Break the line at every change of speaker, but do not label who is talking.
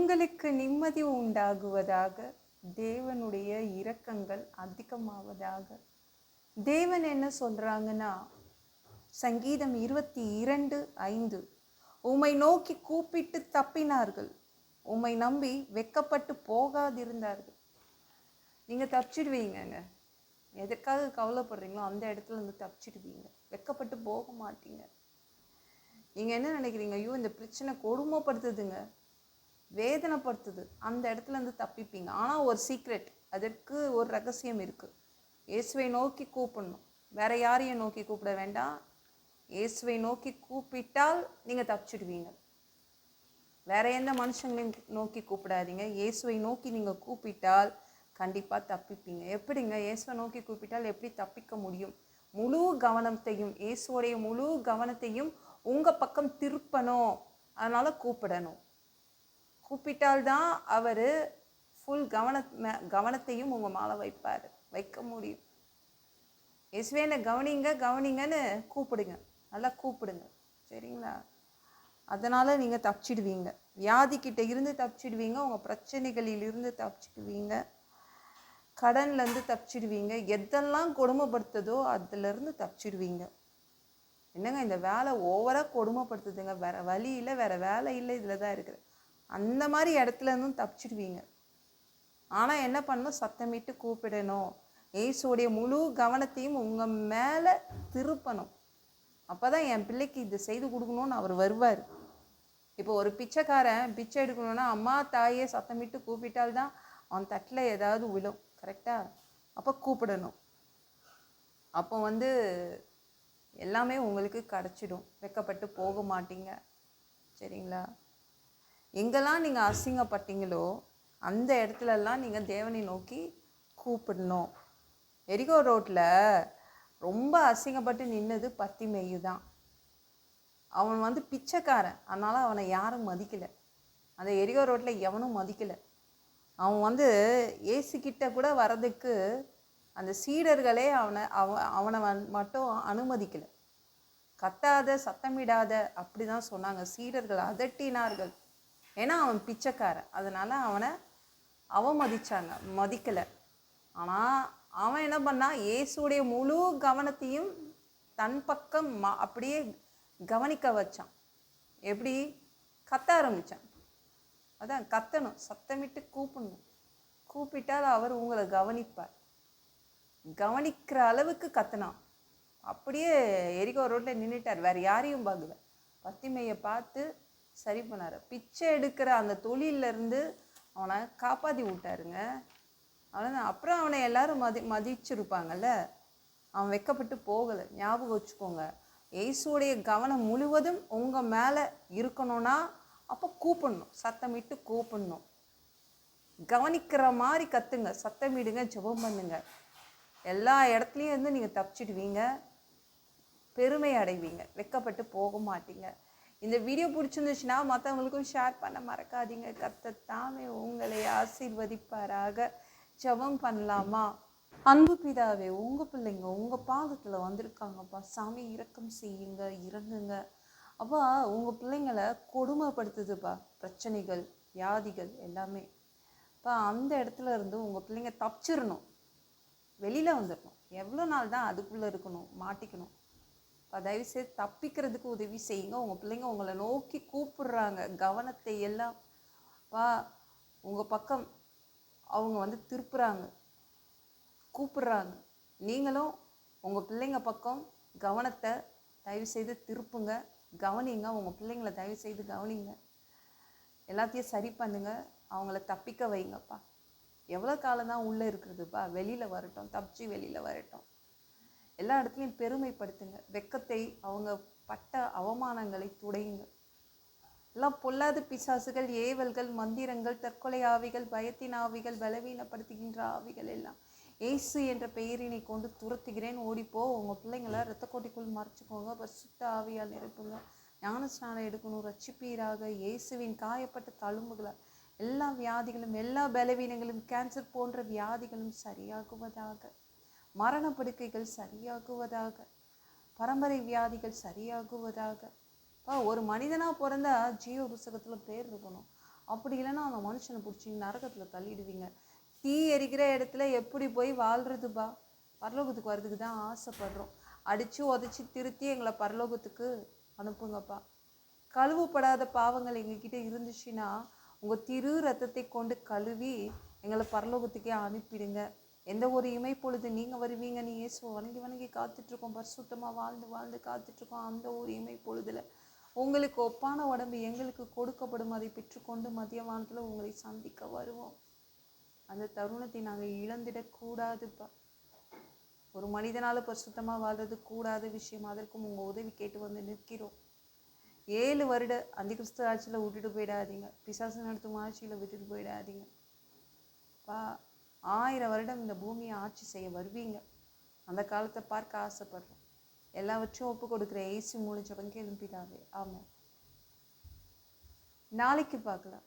உங்களுக்கு நிம்மதி உண்டாகுவதாக, தேவனுடைய இரக்கங்கள் அதிகமாவதாக. தேவன் என்ன சொல்றாங்கன்னா, சங்கீதம் 22:5, உம்மை நோக்கி கூப்பிட்டு தப்பினார்கள், உம்மை நம்பி வெக்கப்பட்டு போகாதிருந்தார்கள். நீங்கள் தப்பிச்சிடுவீங்கங்க. எதற்காக கவலைப்படுறீங்களோ அந்த இடத்துல இருந்து தப்பிச்சிடுவீங்க. வெக்கப்பட்டு போக மாட்டீங்க. நீங்கள் என்ன நினைக்கிறீங்க? ஐயோ இந்த பிரச்சனை கொடுமைப்படுத்துதுங்க, வேதனைப்படுத்துது, அந்த இடத்துல இருந்து தப்பிப்பீங்க. ஆனால் ஒரு சீக்ரெட், அதற்கு ஒரு ரகசியம் இருக்குது. இயேசுவை நோக்கி கூப்பிடணும், வேற யாரையும் நோக்கி கூப்பிட வேண்டாம். இயேசுவை நோக்கி கூப்பிட்டால் நீங்கள் தப்பிச்சிடுவீங்க. வேற எந்த மனுஷங்களையும் நோக்கி கூப்பிடாதீங்க. இயேசுவை நோக்கி நீங்கள் கூப்பிட்டால் கண்டிப்பாக தப்பிப்பீங்க. எப்படிங்க இயேசுவை நோக்கி கூப்பிட்டால் எப்படி தப்பிக்க முடியும்? முழு கவனத்தையும், இயேசுடைய முழு கவனத்தையும் உங்கள் பக்கம் திருப்பணும். அதனால் கூப்பிடணும். கூப்பிட்டால்தான் அவர் ஃபுல் கவனத்தையும் உங்கள் மேலே வைக்க முடியும். இயேசுவே என்னை கவனிங்க கவனிங்கன்னு கூப்பிடுங்க, நல்லா கூப்பிடுங்க, சரிங்களா? அதனால் நீங்கள் தப்பிச்சிடுவீங்க. வியாதிக்கிட்ட இருந்து தப்பிச்சிடுவீங்க, உங்கள் பிரச்சனைகளிலிருந்து தப்பிச்சிடுவீங்க, கடன்லேருந்து தப்பிச்சிடுவீங்க, எதெல்லாம் கொடுமைப்படுத்துதோ அதிலிருந்து தப்பிச்சிடுவீங்க. என்னங்க இந்த வேலை ஓவராக கொடுமைப்படுத்துதுங்க, வேறு வழி இல்லை, வேறு வேலை இல்லை, இதில் தான் இருக்குது, அந்த மாதிரி இடத்துல இருந்தும் தப்பிச்சிடுவீங்க. ஆனால் என்ன பண்ணணும்? சத்தமிட்டு கூப்பிடணும். இயேசுடைய முழு கவனத்தையும் உங்கள் மேலே திருப்பணும். அப்போ தான் என் பிள்ளைக்கு இது செய்து கொடுக்கணும்னு அவர் வருவார். இப்போ ஒரு பிச்சைக்காரன் பிச்சை எடுக்கணும்னா அம்மா தாயே சத்தமிட்டு கூப்பிட்டால்தான் அவன் தட்டில் ஏதாவது விழும், கரெக்டாக? அப்போ கூப்பிடணும். அப்போ எல்லாமே உங்களுக்கு கிடச்சிடும், வெக்கப்பட்டு போக மாட்டீங்க, சரிங்களா? எங்கெல்லாம் நீங்கள் அசிங்கப்பட்டீங்களோ அந்த இடத்துலலாம் நீங்கள் தேவனை நோக்கி கூப்பிடணும். எரிகோ ரோட்டில் ரொம்ப அசிங்கப்பட்டு நின்னது பத்திமேயு தான். அவன் பிச்சைக்காரன், அதனால் அவனை யாரும் மதிக்கலை. அந்த எரிகோ ரோட்டில் எவனும் மதிக்கலை. அவன் ஏசுக்கிட்ட கூட வர்றதுக்கு அந்த சீடர்களே அவனை மட்டும் அனுமதிக்கலை. கத்தாத, சத்தமிடாத அப்படி தான் சொன்னாங்க. சீடர்கள் அதட்டினார்கள். ஏன்னா அவன் பிச்சைக்காரன், அதனால் அவனை அவமதிச்சாங்க, மதிக்கலை. ஆனால் அவன் என்ன பண்ணான்? இயேசுடைய முழு கவனத்தையும் தன் பக்கம் அப்படியே கவனிக்க வச்சான். எப்படி? கத்த ஆரம்பித்தான். அதான் கத்தணும், சத்தமிட்டு கூப்பிடணும். கூப்பிட்டால் அவர் உங்களை கவனிப்பார். கவனிக்கிற அளவுக்கு கத்தினான். அப்படியே எரிகோ ரோட்டில் நின்றுட்டார், வேறு யாரையும் பார்க்கல. பத்திமையை பார்த்து சரி பண்ணார். பிச்சை எடுக்கிற அந்த தொழிலிருந்து அவனை காப்பாற்றி விட்டாருங்க. அவன் அப்புறம் அவனை எல்லாரும் மதிச்சிருப்பாங்கல்ல. அவன் வெக்கப்பட்டு போகலை. ஞாபகம் வச்சுக்கோங்க, இயேசுடைய கவனம் முழுவதும் உங்கள் மேலே இருக்கணும்னா அப்போ கூப்பிடணும், சத்தமிட்டு கூப்பிடணும். கவனிக்கிற மாதிரி கத்துங்க, சத்தமிடுங்க, ஜெபம் பண்ணுங்க. எல்லா இடத்துலையும் நீங்கள் தப்பிச்சிடுவீங்க, பெருமை அடைவீங்க, வெக்கப்பட்டு போக மாட்டீங்க. இந்த வீடியோ பிடிச்சிருந்துச்சுன்னா மற்றவங்களுக்கும் ஷேர் பண்ண மறக்காதீங்க. கர்த்தர் தாமே உங்களை ஆசீர்வதிப்பாராக. ஜெபம் பண்ணலாமா? அன்பு பிதாவே, உங்கள் பிள்ளைங்க உங்கள் பாதத்தில் வந்திருக்காங்கப்பா. சாமி இரக்கம் செய்யுங்க, இறங்குங்க அப்பா. உங்கள் பிள்ளைங்களை கொடுமைப்படுத்துதுப்பா, பிரச்சனைகள், வியாதிகள் எல்லாமே. அப்பா அந்த இடத்துல இருந்து உங்கள் பிள்ளைங்க தப்பிச்சிடணும், வெளியில் வந்துடணும். எவ்வளோ நாள் தான் அதுக்குள்ளே இருக்கணும், மாட்டிக்கணும்? இப்போ தயவுசெய்து தப்பிக்கிறதுக்கு உதவி செய்யுங்க. உங்கள் பிள்ளைங்க உங்களை நோக்கி கூப்பிடுறாங்க, கவனத்தை எல்லாம் உங்கள் பக்கம் அவங்க திருப்புறாங்க, கூப்பிடுறாங்க. நீங்களும் உங்கள் பிள்ளைங்க பக்கம் கவனத்தை தயவுசெய்து திருப்புங்க, கவனிங்க. உங்கள் பிள்ளைங்களை தயவுசெய்து கவனிங்க, எல்லாத்தையும் சரி பண்ணுங்க, அவங்கள தப்பிக்க வைங்கப்பா. எவ்வளோ காலம் தான் உள்ளே இருக்கிறதுப்பா? வெளியில் வரட்டும், தப்பிச்சு வெளியில் வரட்டும். எல்லா இடத்துலையும் பெருமைப்படுத்துங்க, வெக்கத்தை, அவங்க பட்ட அவமானங்களை துடையுங்க. எல்லாம் பொல்லாத பிசாசுகள், ஏவல்கள், மந்திரங்கள், தற்கொலை ஆவிகள், பயத்தின் ஆவிகள், பலவீனப்படுத்துகின்ற ஆவிகள் எல்லாம் இயேசு என்ற பெயரினை கொண்டு துரத்துகிறேன், ஓடிப்போ. உங்கள் பிள்ளைங்களை இரத்த கோட்டைக்குள் மறைச்சிக்கோங்க, பரிசுத்த ஆவியால் நிரப்புங்க. ஞானஸ்நானம் எடுக்கணும், ரட்சிப்பீராக. இயேசுவின் காயப்பட்ட தழும்புகளால் எல்லா வியாதிகளும், எல்லா பலவீனங்களும், கேன்சர் போன்ற வியாதிகளும் சரியாகுவதாக. மரணப்படுக்கைகள் சரியாகுவதாக. பரம்பரை வியாதிகள் சரியாகுவதாக. ஒரு மனிதனாக பிறந்தா ஜீவ புஸ்தகத்தில் பேர் இருக்கணும். அப்படி இல்லைன்னா அந்த மனுஷனை பிடிச்சி நரகத்தில் தள்ளிடுவீங்க. தீ எரிக்கிற இடத்துல எப்படி போய் வாழ்கிறதுப்பா? பரலோகத்துக்கு வர்றதுக்கு தான் ஆசைப்படுறோம். அடித்து உதச்சி திருத்தி எங்களை பரலோகத்துக்கு அனுப்புங்கப்பா. கழுவப்படாத பாவங்கள் எங்ககிட்ட இருந்துச்சுன்னா உங்கள் திரு ரத்தத்தை கொண்டு கழுவி எங்களை பரலோகத்துக்கே அனுப்பிடுங்க. எந்த ஒரு இமைப்பொழுது நீங்கள் வருவீங்கன்னு இயேசுவை வணங்கி வணங்கி காத்துட்ருக்கோம். பரிசுத்தமாக வாழ்ந்து வாழ்ந்து காத்துட்ருக்கோம். அந்த ஒரு இமைப்பொழுதில் உங்களுக்கு ஒப்பான உடம்பு எங்களுக்கு கொடுக்கப்படும். அதை பெற்றுக்கொண்டு மதிய வானத்தில் உங்களை சந்திக்க வருவோம். அந்த தருணத்தை நாங்கள் இழந்திடக்கூடாதுப்பா. ஒரு மனிதனால் பரிசுத்தமாக வாழ்றது கூடாத விஷயம். அதற்கும் உங்கள் உதவி கேட்டு வந்து நிற்கிறோம். 7 வருட அந்த கிறிஸ்து ஆட்சியில் விட்டுட்டு போயிடாதீங்க. பிசாசு நடத்தும் ஆட்சியில் விட்டுட்டு போயிடாதீங்க பா. 1000 வருடம் இந்த பூமியை ஆட்சி செய்ய வருவீங்க. அந்த காலத்தை பார்க்க ஆசைப்படுறோம். எல்லாவற்றையும் ஒப்பு கொடுக்குற இயேசு மூலம் ஜெபம் கேளும் பிதாவே. ஆமாம். நாளைக்கு பார்க்கலாம்.